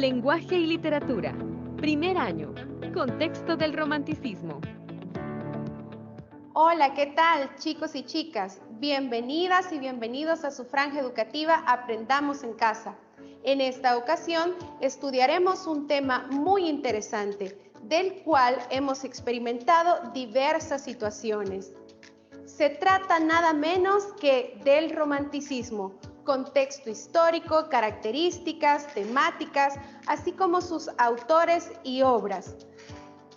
Lenguaje y literatura. Primer año. Contexto del romanticismo. Hola, ¿qué tal, chicos y chicas? Bienvenidas y bienvenidos a su franja educativa Aprendamos en Casa. En esta ocasión estudiaremos un tema muy interesante, del cual hemos experimentado diversas situaciones. Se trata nada menos que del romanticismo, contexto histórico, características, temáticas, así como sus autores y obras.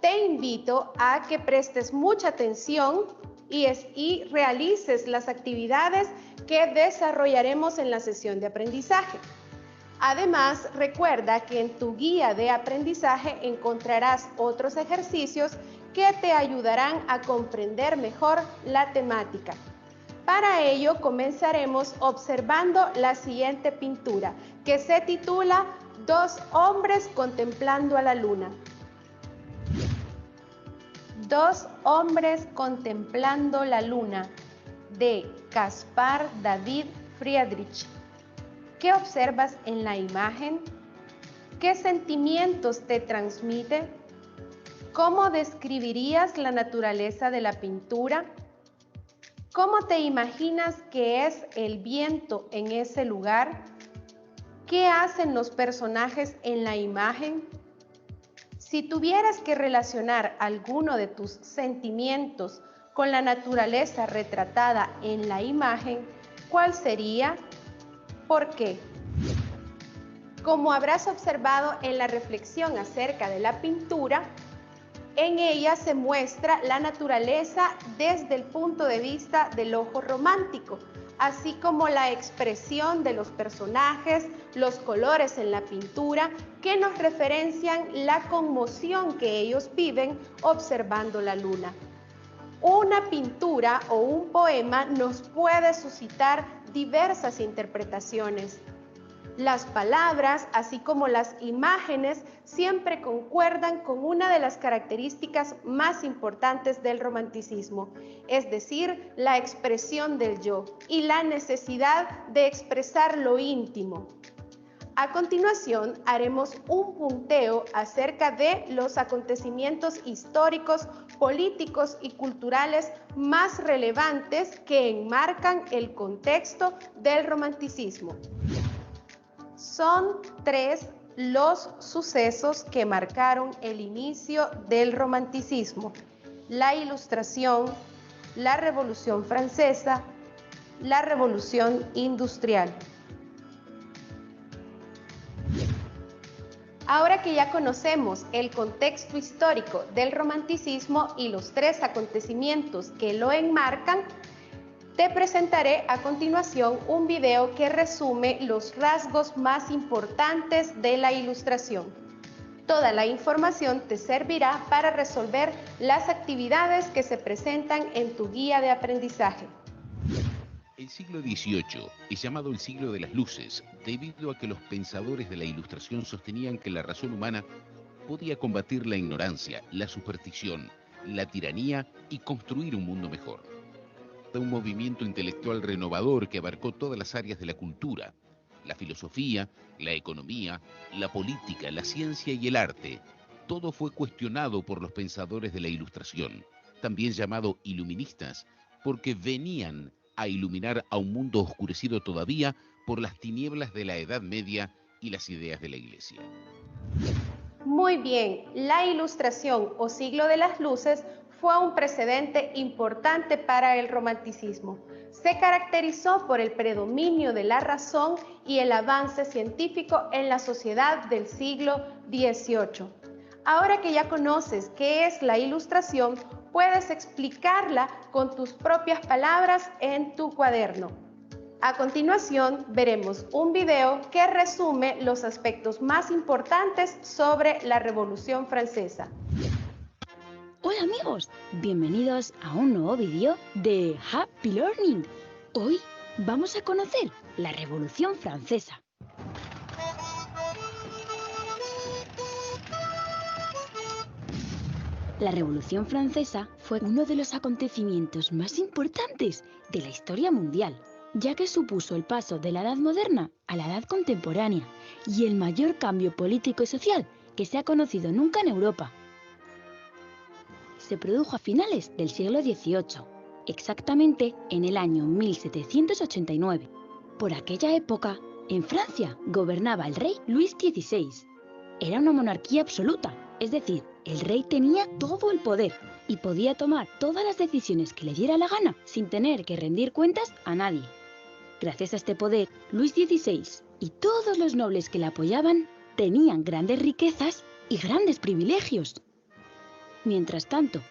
Te invito a que prestes mucha atención y realices las actividades que desarrollaremos en la sesión de aprendizaje. Además, recuerda que en tu guía de aprendizaje encontrarás otros ejercicios que te ayudarán a comprender mejor la temática. Para ello, comenzaremos observando la siguiente pintura, que se titula Dos hombres contemplando a la luna. Dos hombres contemplando la luna, de Caspar David Friedrich. ¿Qué observas en la imagen? ¿Qué sentimientos te transmite? ¿Cómo describirías la naturaleza de la pintura? ¿Cómo te imaginas que es el viento en ese lugar? ¿Qué hacen los personajes en la imagen? Si tuvieras que relacionar alguno de tus sentimientos con la naturaleza retratada en la imagen, ¿cuál sería? ¿Por qué? Como habrás observado en la reflexión acerca de la pintura, en ella se muestra la naturaleza desde el punto de vista del ojo romántico, así como la expresión de los personajes, los colores en la pintura, que nos referencian la conmoción que ellos viven observando la luna. Una pintura o un poema nos puede suscitar diversas interpretaciones. Las palabras, así como las imágenes, siempre concuerdan con una de las características más importantes del romanticismo, es decir, la expresión del yo y la necesidad de expresar lo íntimo. A continuación, haremos un punteo acerca de los acontecimientos históricos, políticos y culturales más relevantes que enmarcan el contexto del romanticismo. Son tres los sucesos que marcaron el inicio del romanticismo: la Ilustración, la Revolución Francesa, la Revolución Industrial. Ahora que ya conocemos el contexto histórico del romanticismo y los tres acontecimientos que lo enmarcan, te presentaré a continuación un video que resume los rasgos más importantes de la Ilustración. Toda la información te servirá para resolver las actividades que se presentan en tu guía de aprendizaje. El siglo XVIII es llamado el siglo de las luces, debido a que los pensadores de la Ilustración sostenían que la razón humana podía combatir la ignorancia, la superstición, la tiranía y construir un mundo mejor. Un movimiento intelectual renovador que abarcó todas las áreas de la cultura, la filosofía, la economía, la política, la ciencia y el arte. Todo fue cuestionado por los pensadores de la Ilustración, también llamados iluministas, porque venían a iluminar a un mundo oscurecido todavía por las tinieblas de la Edad Media y las ideas de la Iglesia. Muy bien, la Ilustración o siglo de las luces fue un precedente importante para el romanticismo. Se caracterizó por el predominio de la razón y el avance científico en la sociedad del siglo XVIII. Ahora que ya conoces qué es la Ilustración, puedes explicarla con tus propias palabras en tu cuaderno. A continuación, veremos un video que resume los aspectos más importantes sobre la Revolución Francesa. Hola amigos, bienvenidos a un nuevo vídeo de Happy Learning. Hoy vamos a conocer la Revolución Francesa. La Revolución Francesa fue uno de los acontecimientos más importantes de la historia mundial. ya que supuso el paso de la Edad Moderna a la Edad Contemporánea y el mayor cambio político y social que se ha conocido nunca en Europa. Se produjo a finales del siglo XVIII, exactamente en el año 1789. Por aquella época, en Francia gobernaba el rey Luis XVI. Era una monarquía absoluta, es decir, el rey tenía todo el poder y podía tomar todas las decisiones que le diera la gana sin tener que rendir cuentas a nadie. Gracias a este poder, Luis XVI y todos los nobles que le apoyaban tenían grandes riquezas y grandes privilegios. Mientras tanto,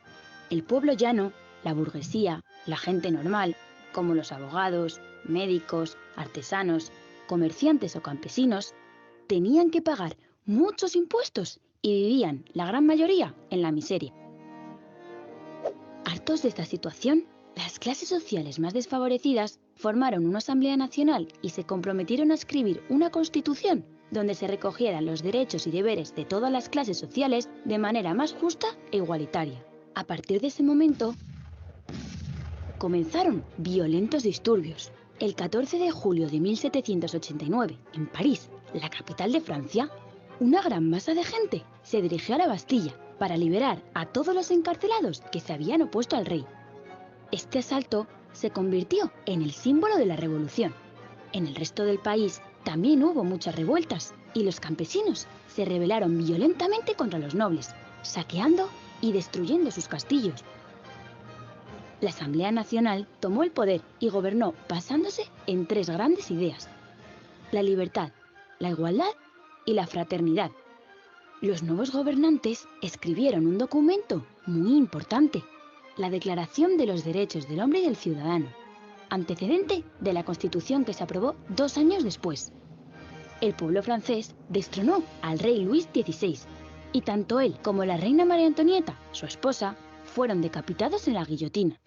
el pueblo llano, la burguesía, la gente normal, como los abogados, médicos, artesanos, comerciantes o campesinos, tenían que pagar muchos impuestos y vivían, la gran mayoría, en la miseria. Hartos de esta situación, las clases sociales más desfavorecidas formaron una Asamblea Nacional y se comprometieron a escribir una Constitución donde se recogieran los derechos y deberes de todas las clases sociales de manera más justa e igualitaria. A partir de ese momento, comenzaron violentos disturbios. El 14 de julio de 1789, en París, la capital de Francia, una gran masa de gente se dirigió a la Bastilla para liberar a todos los encarcelados que se habían opuesto al rey. Este asalto se convirtió en el símbolo de la revolución. En el resto del país también hubo muchas revueltas y los campesinos se rebelaron violentamente contra los nobles, saqueando y destruyendo sus castillos. La Asamblea Nacional tomó el poder y gobernó basándose en tres grandes ideas: la libertad, la igualdad y la fraternidad. Los nuevos gobernantes escribieron un documento muy importante, la Declaración de los Derechos del Hombre y del Ciudadano, antecedente de la Constitución que se aprobó 2 años después. El pueblo francés destronó al rey Luis XVI y tanto él como la reina María Antonieta, su esposa, fueron decapitados en la guillotina.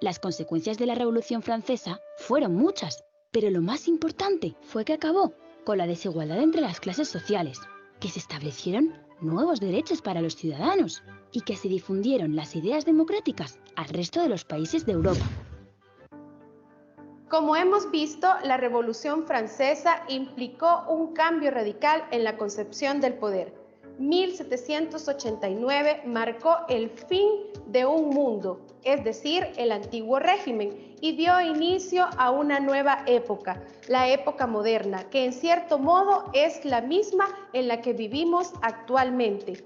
Las consecuencias de la Revolución Francesa fueron muchas, pero lo más importante fue que acabó con la desigualdad entre las clases sociales, que se establecieron nuevos derechos para los ciudadanos y que se difundieron las ideas democráticas al resto de los países de Europa. Como hemos visto, la Revolución Francesa implicó un cambio radical en la concepción del poder. 1789 marcó el fin de un mundo, es decir, el antiguo régimen, y dio inicio a una nueva época, la época moderna, que en cierto modo es la misma en la que vivimos actualmente.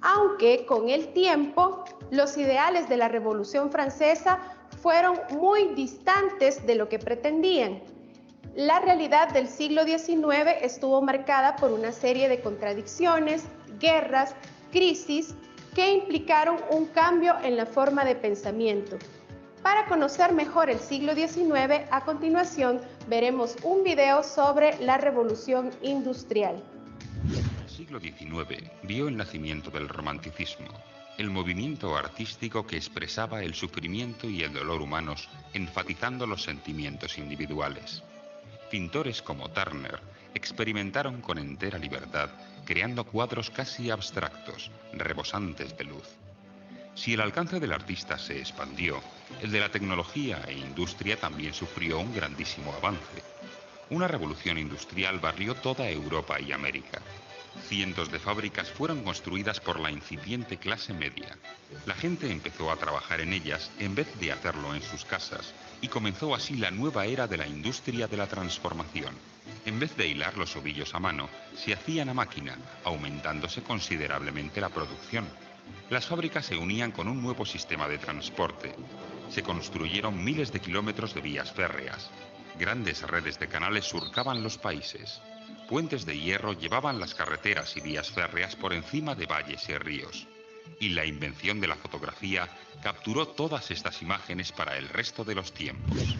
Aunque con el tiempo, los ideales de la Revolución Francesa fueron muy distantes de lo que pretendían. La realidad del siglo XIX estuvo marcada por una serie de contradicciones, guerras, crisis que implicaron un cambio en la forma de pensamiento. Para conocer mejor el siglo XIX, a continuación veremos un video sobre la Revolución Industrial. El siglo XIX vio el nacimiento del romanticismo, el movimiento artístico que expresaba el sufrimiento y el dolor humanos, enfatizando los sentimientos individuales. Pintores como Turner experimentaron con entera libertad, creando cuadros casi abstractos, rebosantes de luz. Si el alcance del artista se expandió, el de la tecnología e industria también sufrió un grandísimo avance. Una revolución industrial barrió toda Europa y América. Cientos de fábricas fueron construidas por la incipiente clase media. La gente empezó a trabajar en ellas en vez de hacerlo en sus casas, y comenzó así la nueva era de la industria de la transformación. En vez de hilar los ovillos a mano, se hacían a máquina, aumentándose considerablemente la producción. Las fábricas se unían con un nuevo sistema de transporte. Se construyeron miles de kilómetros de vías férreas. Grandes redes de canales surcaban los países. Puentes de hierro llevaban las carreteras y vías férreas por encima de valles y ríos. Y la invención de la fotografía capturó todas estas imágenes para el resto de los tiempos.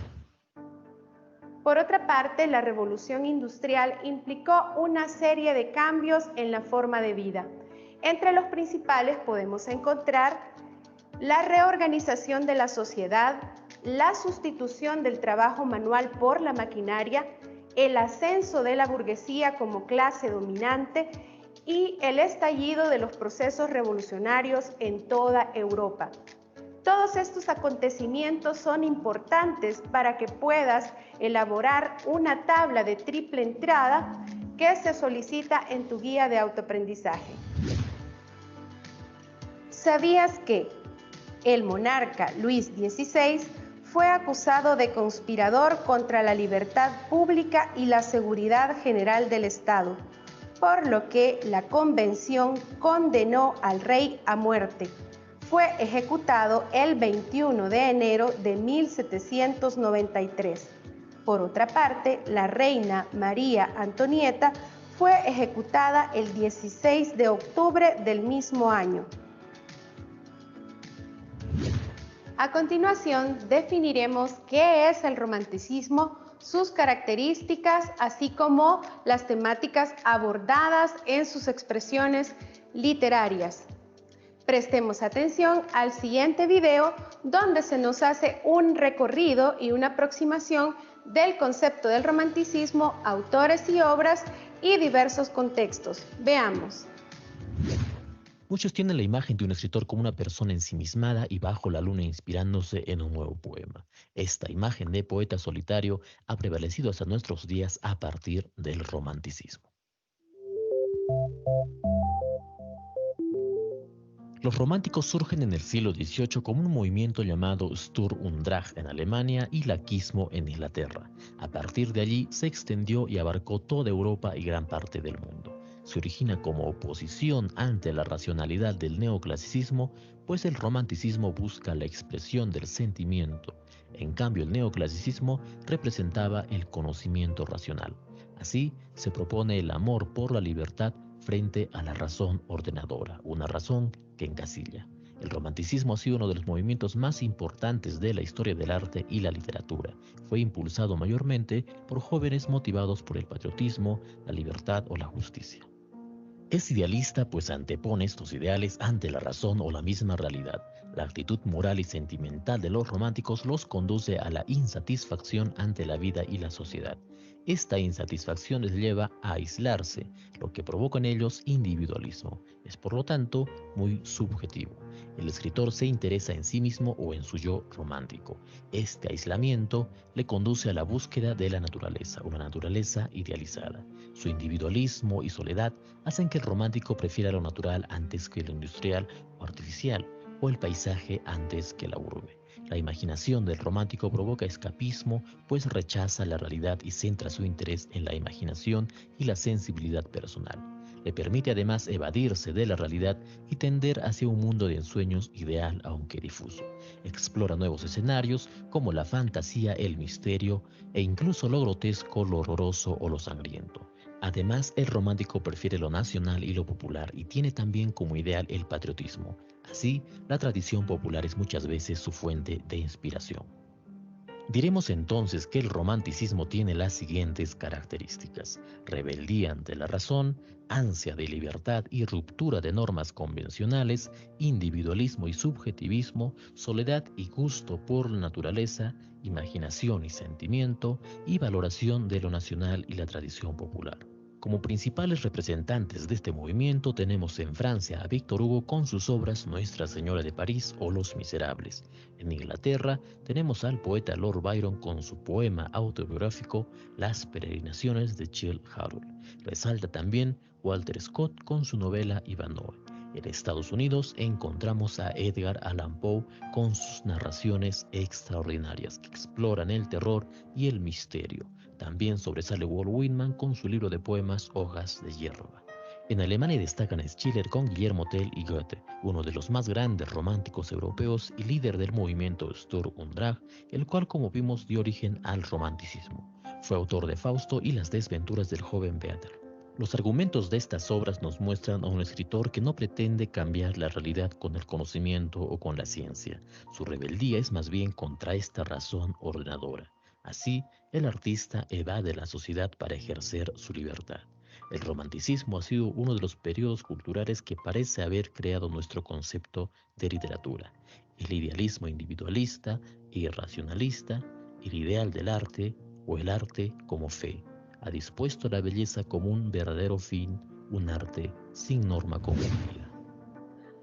Por otra parte, la revolución industrial implicó una serie de cambios en la forma de vida. Entre los principales podemos encontrar la reorganización de la sociedad, la sustitución del trabajo manual por la maquinaria, el ascenso de la burguesía como clase dominante y el estallido de los procesos revolucionarios en toda Europa. Todos estos acontecimientos son importantes para que puedas elaborar una tabla de triple entrada que se solicita en tu guía de autoaprendizaje. ¿Sabías que el monarca Luis XVI fue acusado de conspirador contra la libertad pública y la seguridad general del Estado, por lo que la convención condenó al rey a muerte? Fue ejecutado el 21 de enero de 1793. Por otra parte, la reina María Antonieta fue ejecutada el 16 de octubre del mismo año. A continuación, definiremos qué es el romanticismo, sus características, así como las temáticas abordadas en sus expresiones literarias. Prestemos atención al siguiente video, donde se nos hace un recorrido y una aproximación del concepto del romanticismo, autores y obras y diversos contextos. Veamos. Muchos tienen la imagen de un escritor como una persona ensimismada y bajo la luna inspirándose en un nuevo poema. Esta imagen de poeta solitario ha prevalecido hasta nuestros días a partir del romanticismo. Los románticos surgen en el siglo XVIII como un movimiento llamado Sturm und Drang en Alemania y laquismo en Inglaterra. A partir de allí se extendió y abarcó toda Europa y gran parte del mundo. Se origina como oposición ante la racionalidad del neoclasicismo, pues el romanticismo busca la expresión del sentimiento. En cambio, el neoclasicismo representaba el conocimiento racional. Así, se propone el amor por la libertad frente a la razón ordenadora, una razón que encasilla. El romanticismo ha sido uno de los movimientos más importantes de la historia del arte y la literatura. Fue impulsado mayormente por jóvenes motivados por el patriotismo, la libertad o la justicia. Es idealista pues antepone estos ideales ante la razón o la misma realidad. La actitud moral y sentimental de los románticos los conduce a la insatisfacción ante la vida y la sociedad. Esta insatisfacción les lleva a aislarse, lo que provoca en ellos individualismo. Es por lo tanto muy subjetivo. El escritor se interesa en sí mismo o en su yo romántico. Este aislamiento le conduce a la búsqueda de la naturaleza, una naturaleza idealizada. Su individualismo y soledad hacen que el romántico prefiera lo natural antes que lo industrial o artificial, o el paisaje antes que la urbe. La imaginación del romántico provoca escapismo, pues rechaza la realidad y centra su interés en la imaginación y la sensibilidad personal. Le permite además evadirse de la realidad y tender hacia un mundo de ensueños ideal aunque difuso. Explora nuevos escenarios como la fantasía, el misterio e incluso lo grotesco, lo horroroso o lo sangriento. Además, el romántico prefiere lo nacional y lo popular y tiene también como ideal el patriotismo. Así, la tradición popular es muchas veces su fuente de inspiración. Diremos entonces que el romanticismo tiene las siguientes características: rebeldía ante la razón, ansia de libertad y ruptura de normas convencionales, individualismo y subjetivismo, soledad y gusto por la naturaleza, imaginación y sentimiento, y valoración de lo nacional y la tradición popular. Como principales representantes de este movimiento tenemos en Francia a Víctor Hugo con sus obras Nuestra Señora de París o Los Miserables. En Inglaterra tenemos al poeta Lord Byron con su poema autobiográfico Las Peregrinaciones de Childe Harold. Resalta también Walter Scott con su novela Ivanhoe. En Estados Unidos encontramos a Edgar Allan Poe con sus narraciones extraordinarias que exploran el terror y el misterio. También sobresale Walt Whitman con su libro de poemas Hojas de Hierba. En Alemania destacan Schiller con Guillermo Tell y Goethe, uno de los más grandes románticos europeos y líder del movimiento Sturm und Drang, el cual, como vimos, dio origen al romanticismo. Fue autor de Fausto y las desventuras del joven Werther. Los argumentos de estas obras nos muestran a un escritor que no pretende cambiar la realidad con el conocimiento o con la ciencia. Su rebeldía es más bien contra esta razón ordenadora. Así, el artista evade la sociedad para ejercer su libertad. El romanticismo ha sido uno de los periodos culturales que parece haber creado nuestro concepto de literatura. El idealismo individualista y racionalista, el ideal del arte o el arte como fe, ha dispuesto la belleza como un verdadero fin, un arte sin norma común.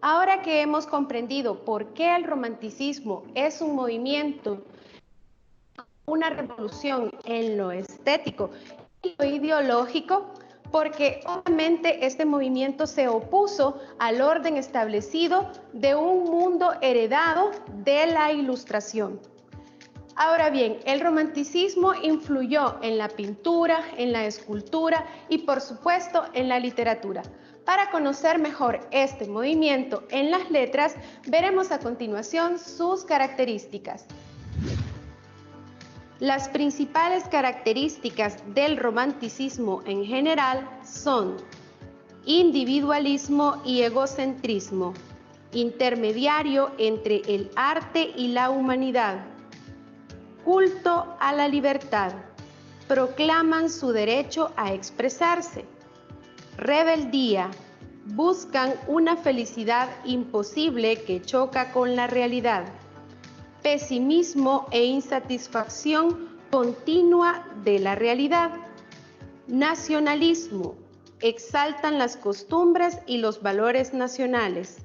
Ahora que hemos comprendido por qué el romanticismo es un movimiento, una revolución en lo estético y lo ideológico, porque obviamente este movimiento se opuso al orden establecido de un mundo heredado de la Ilustración. Ahora bien, el romanticismo influyó en la pintura, en la escultura y por supuesto en la literatura. Para conocer mejor este movimiento en las letras, veremos a continuación sus características. Las principales características del romanticismo en general son individualismo y egocentrismo, intermediario entre el arte y la humanidad, culto a la libertad, proclaman su derecho a expresarse, rebeldía, buscan una felicidad imposible que choca con la realidad, pesimismo e insatisfacción continua de la realidad, nacionalismo, exaltan las costumbres y los valores nacionales.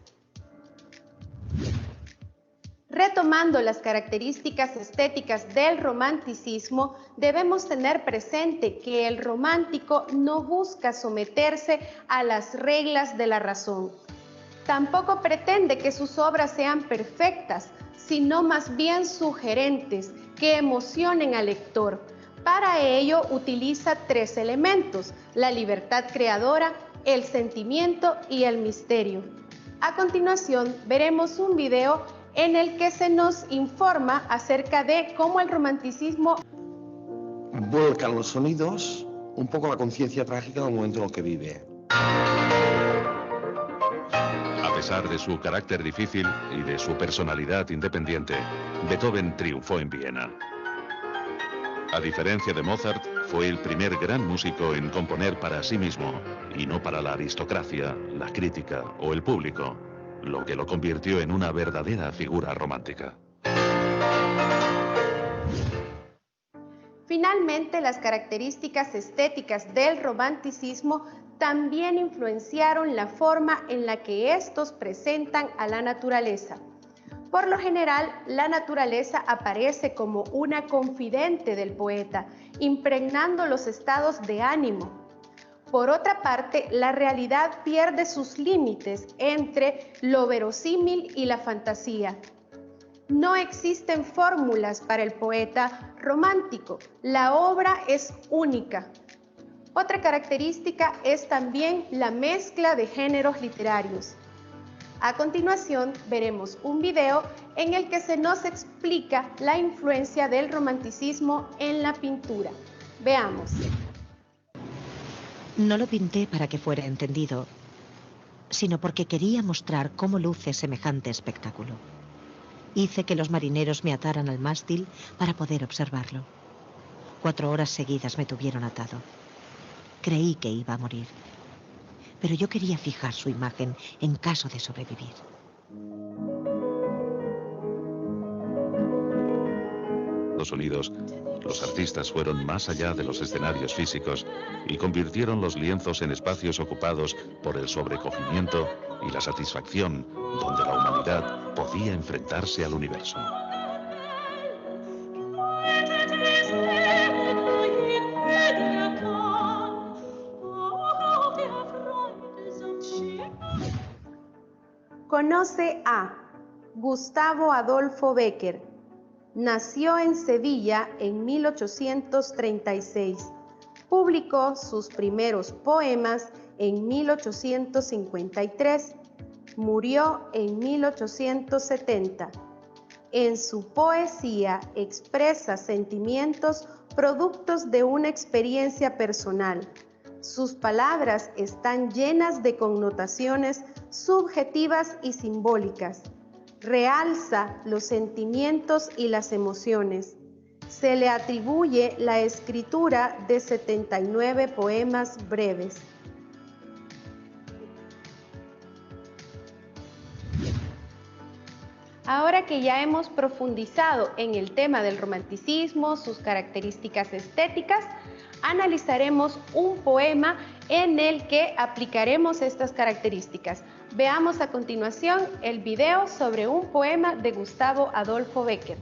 Retomando las características estéticas del romanticismo, debemos tener presente que el romántico no busca someterse a las reglas de la razón. Tampoco pretende que sus obras sean perfectas, sino más bien sugerentes, que emocionen al lector. Para ello utiliza tres elementos: la libertad creadora, el sentimiento y el misterio. A continuación veremos un video en el que se nos informa acerca de cómo el romanticismo vuelcan los sonidos, un poco la conciencia trágica del momento en el que vive. A pesar de su carácter difícil y de su personalidad independiente, Beethoven triunfó en Viena. A diferencia de Mozart, fue el primer gran músico en componer para sí mismo y no para la aristocracia, la crítica o el público, lo que lo convirtió en una verdadera figura romántica. Finalmente, las características estéticas del romanticismo también influenciaron la forma en la que estos presentan a la naturaleza. Por lo general, la naturaleza aparece como una confidente del poeta, impregnando los estados de ánimo. Por otra parte, la realidad pierde sus límites entre lo verosímil y la fantasía. No existen fórmulas para el poeta romántico, la obra es única. Otra característica es también la mezcla de géneros literarios. A continuación veremos un video en el que se nos explica la influencia del romanticismo en la pintura. Veamos. No lo pinté para que fuera entendido, sino porque quería mostrar cómo luce semejante espectáculo. Hice que los marineros me ataran al mástil para poder observarlo. 4 horas seguidas me tuvieron atado. Creí que iba a morir, pero yo quería fijar su imagen en caso de sobrevivir. Estados Unidos, los artistas fueron más allá de los escenarios físicos y convirtieron los lienzos en espacios ocupados por el sobrecogimiento y la satisfacción, donde la humanidad podía enfrentarse al universo. Conoce a Gustavo Adolfo Bécquer. Nació en Sevilla en 1836. Publicó sus primeros poemas en 1853. Murió en 1870. En su poesía expresa sentimientos productos de una experiencia personal. Sus palabras están llenas de connotaciones subjetivas y simbólicas. Realza los sentimientos y las emociones. Se le atribuye la escritura de 79 poemas breves. Ahora que ya hemos profundizado en el tema del romanticismo, sus características estéticas, analizaremos un poema en el que aplicaremos estas características. Veamos a continuación el video sobre un poema de Gustavo Adolfo Bécquer.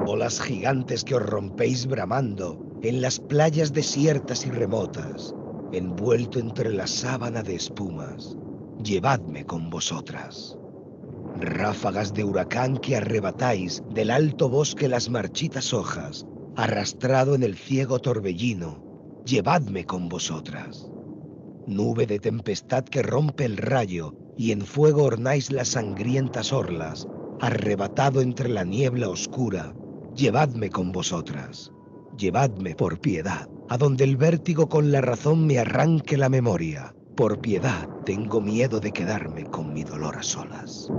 Olas gigantes que os rompéis bramando en las playas desiertas y remotas, envuelto entre la sábana de espumas, llevadme con vosotras. Ráfagas de huracán que arrebatáis del alto bosque las marchitas hojas, arrastrado en el ciego torbellino, llevadme con vosotras. Nube de tempestad que rompe el rayo y en fuego ornáis las sangrientas orlas, arrebatado entre la niebla oscura, llevadme con vosotras. Llevadme por piedad, a donde el vértigo con la razón me arranque la memoria. Por piedad tengo miedo de quedarme con mi dolor a solas.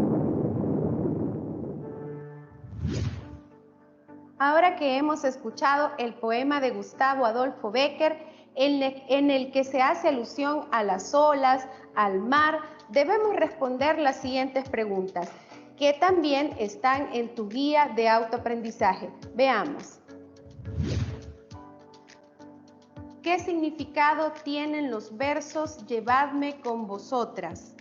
Ahora que hemos escuchado el poema de Gustavo Adolfo Bécquer, en el que se hace alusión a las olas, al mar, debemos responder las siguientes preguntas, que también están en tu guía de autoaprendizaje. Veamos. ¿Qué significado tienen los versos "Llevadme con vosotras"?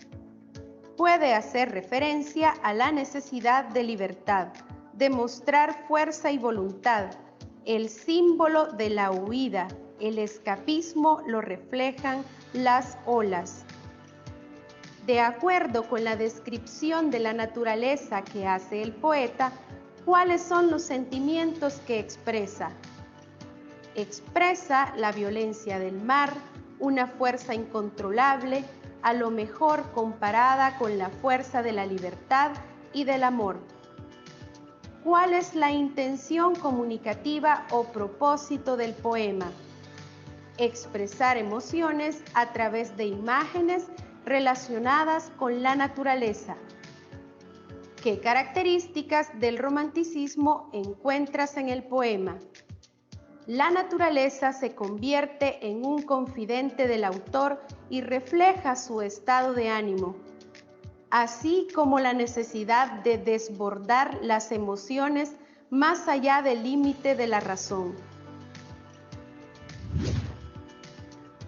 Puede hacer referencia a la necesidad de libertad, de mostrar fuerza y voluntad. El símbolo de la huida, el escapismo lo reflejan las olas. De acuerdo con la descripción de la naturaleza que hace el poeta, ¿cuáles son los sentimientos que expresa? Expresa la violencia del mar, una fuerza incontrolable, a lo mejor comparada con la fuerza de la libertad y del amor. ¿Cuál es la intención comunicativa o propósito del poema? Expresar emociones a través de imágenes relacionadas con la naturaleza. ¿Qué características del romanticismo encuentras en el poema? La naturaleza se convierte en un confidente del autor y refleja su estado de ánimo, así como la necesidad de desbordar las emociones más allá del límite de la razón.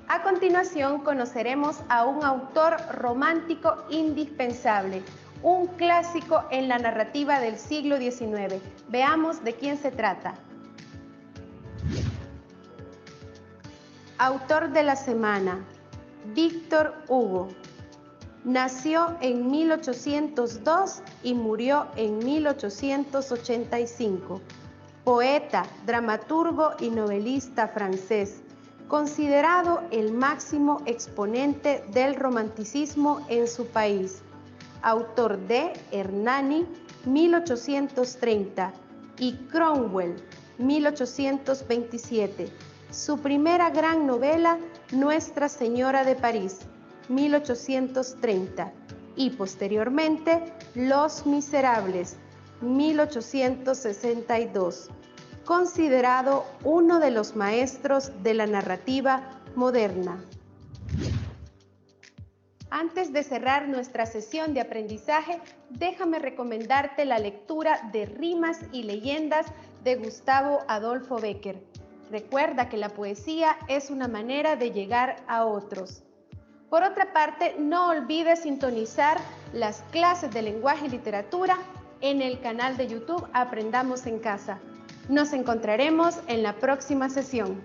A continuación conoceremos a un autor romántico indispensable, un clásico en la narrativa del siglo XIX. Veamos de quién se trata. Autor de la semana, Víctor Hugo. Nació en 1802 y murió en 1885. Poeta, dramaturgo y novelista francés, considerado el máximo exponente del romanticismo en su país. Autor de Hernani, 1830, y Cromwell, 1827. Su primera gran novela, Nuestra Señora de París, 1830, y posteriormente Los Miserables, 1862, considerado uno de los maestros de la narrativa moderna. Antes de cerrar nuestra sesión de aprendizaje, déjame recomendarte la lectura de Rimas y Leyendas de Gustavo Adolfo Bécquer. Recuerda que la poesía es una manera de llegar a otros. Por otra parte, no olvides sintonizar las clases de lenguaje y literatura en el canal de YouTube Aprendamos en Casa. Nos encontraremos en la próxima sesión.